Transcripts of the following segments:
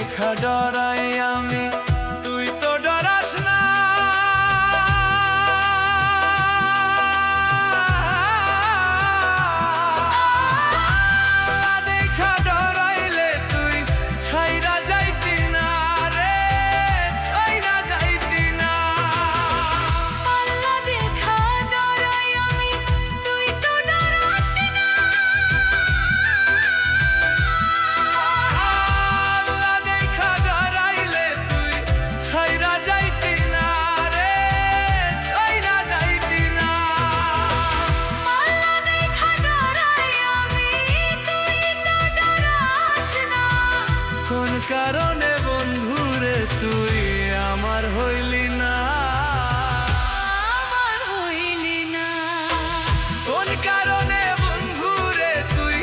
দেখা ডরাই আমি, তুই তো ডরাস না। দেখা ডরাইলে তুই ছাইরা যাইতি না রে, ছাইরা যাইতি না। আল্লাহ দেখা ডরাই আমি, তুই তো ডরাস না। আল্লাহ দেখা ডরাইলে তুই ছাইরা যাইতি না রে, ছাইরা যাইতি না। আল্লাহ দেখা ডরাই আমি, তুই তো ডরাস না। কোন কারণে বন্ধুরে তুই আমার হইলি না, আমার হইলি না। কোন কারণে বন্ধুরে তুই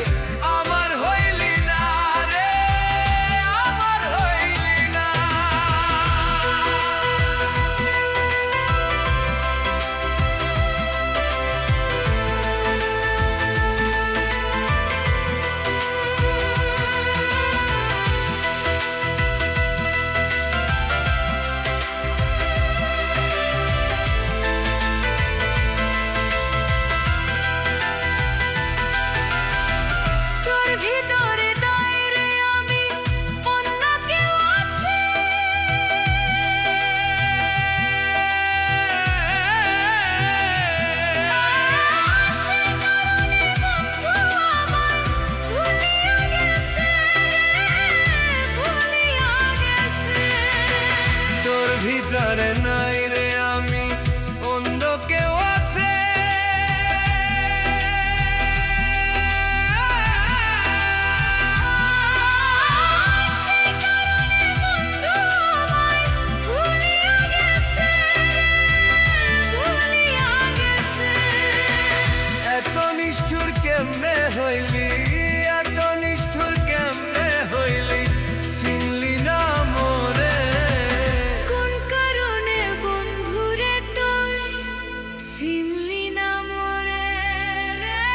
আমার হইলি না রে, আমার হইলি না। তোর ভিতরে দাঁড়িয়ে আমি, অন্য কেউ আছে। সেই কারণে বন্ধু আমায় ভুলিয়া গেছে, ভুলিয়া গেছে। তোর ভিতরে নাই রে আমি, অন্ধ কেউ আছে। সেই কারণে বন্ধু আমায় ভুলিয়া গেছে, ভুলিয়া গেছে। এত নিষ্ঠুর কেমনে হইলি, এত নিষ্ঠুর কেমনে হইলি, চিনলি না মোরে। কোন কারণে বন্ধুরে তুই চিনলি না মোরে রে,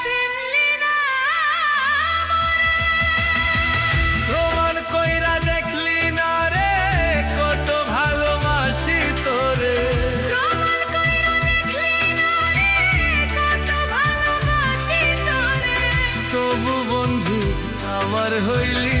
চিনলি না মোরে। প্রমাণ কইরা দেখলি না রে, কত ভালোবাসি তোরে। প্রমাণ কইরা দেখলি না রে, কত ভালোবাসি তোরে। তবু বন্ধু আমার হইলি